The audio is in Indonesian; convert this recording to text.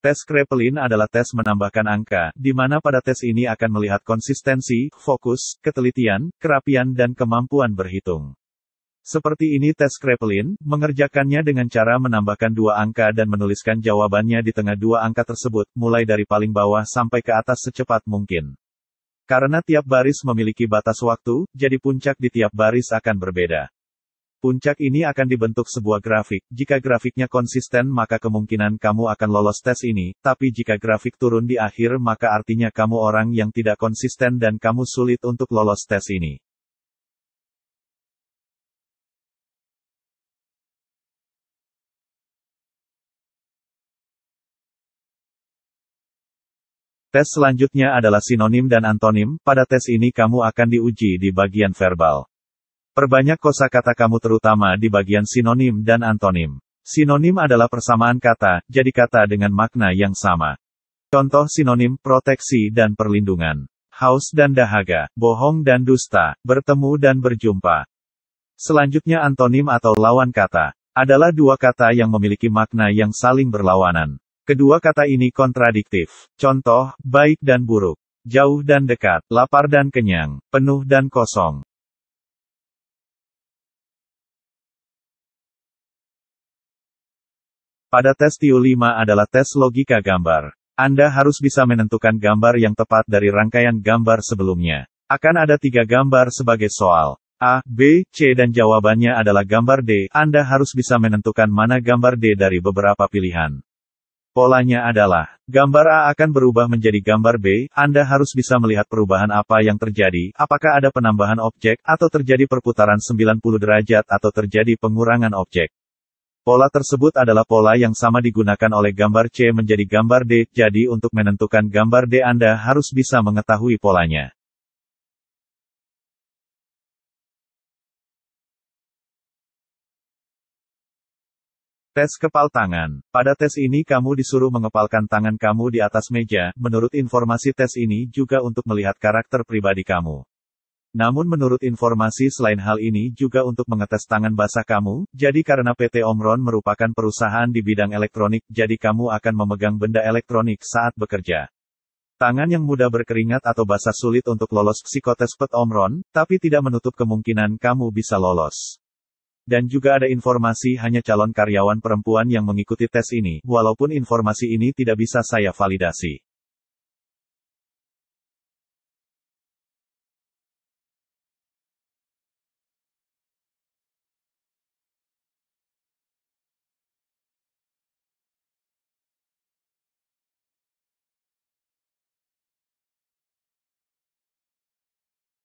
Tes Kraepelin adalah tes menambahkan angka, di mana pada tes ini akan melihat konsistensi, fokus, ketelitian, kerapian dan kemampuan berhitung. Seperti ini tes Kraepelin, mengerjakannya dengan cara menambahkan dua angka dan menuliskan jawabannya di tengah dua angka tersebut, mulai dari paling bawah sampai ke atas secepat mungkin. Karena tiap baris memiliki batas waktu, jadi puncak di tiap baris akan berbeda. Puncak ini akan dibentuk sebuah grafik. Jika grafiknya konsisten maka kemungkinan kamu akan lolos tes ini, tapi jika grafik turun di akhir maka artinya kamu orang yang tidak konsisten dan kamu sulit untuk lolos tes ini. Tes selanjutnya adalah sinonim dan antonim. Pada tes ini kamu akan diuji di bagian verbal. Perbanyak kosakata kamu terutama di bagian sinonim dan antonim. Sinonim adalah persamaan kata, jadi kata dengan makna yang sama. Contoh sinonim, proteksi dan perlindungan. Haus dan dahaga, bohong dan dusta, bertemu dan berjumpa. Selanjutnya antonim atau lawan kata, adalah dua kata yang memiliki makna yang saling berlawanan. Kedua kata ini kontradiktif. Contoh, baik dan buruk, jauh dan dekat, lapar dan kenyang, penuh dan kosong. Pada tes TU5 adalah tes logika gambar. Anda harus bisa menentukan gambar yang tepat dari rangkaian gambar sebelumnya. Akan ada 3 gambar sebagai soal. A, B, C dan jawabannya adalah gambar D. Anda harus bisa menentukan mana gambar D dari beberapa pilihan. Polanya adalah, gambar A akan berubah menjadi gambar B. Anda harus bisa melihat perubahan apa yang terjadi, apakah ada penambahan objek, atau terjadi perputaran 90 derajat atau terjadi pengurangan objek. Pola tersebut adalah pola yang sama digunakan oleh gambar C menjadi gambar D, jadi untuk menentukan gambar D Anda harus bisa mengetahui polanya. Tes kepal tangan. Pada tes ini kamu disuruh mengepalkan tangan kamu di atas meja. Menurut informasi tes ini juga untuk melihat karakter pribadi kamu. Namun menurut informasi selain hal ini juga untuk mengetes tangan basah kamu, jadi karena PT Omron merupakan perusahaan di bidang elektronik, jadi kamu akan memegang benda elektronik saat bekerja. Tangan yang mudah berkeringat atau basah sulit untuk lolos psikotes PT Omron, tapi tidak menutup kemungkinan kamu bisa lolos. Dan juga ada informasi hanya calon karyawan perempuan yang mengikuti tes ini, walaupun informasi ini tidak bisa saya validasi.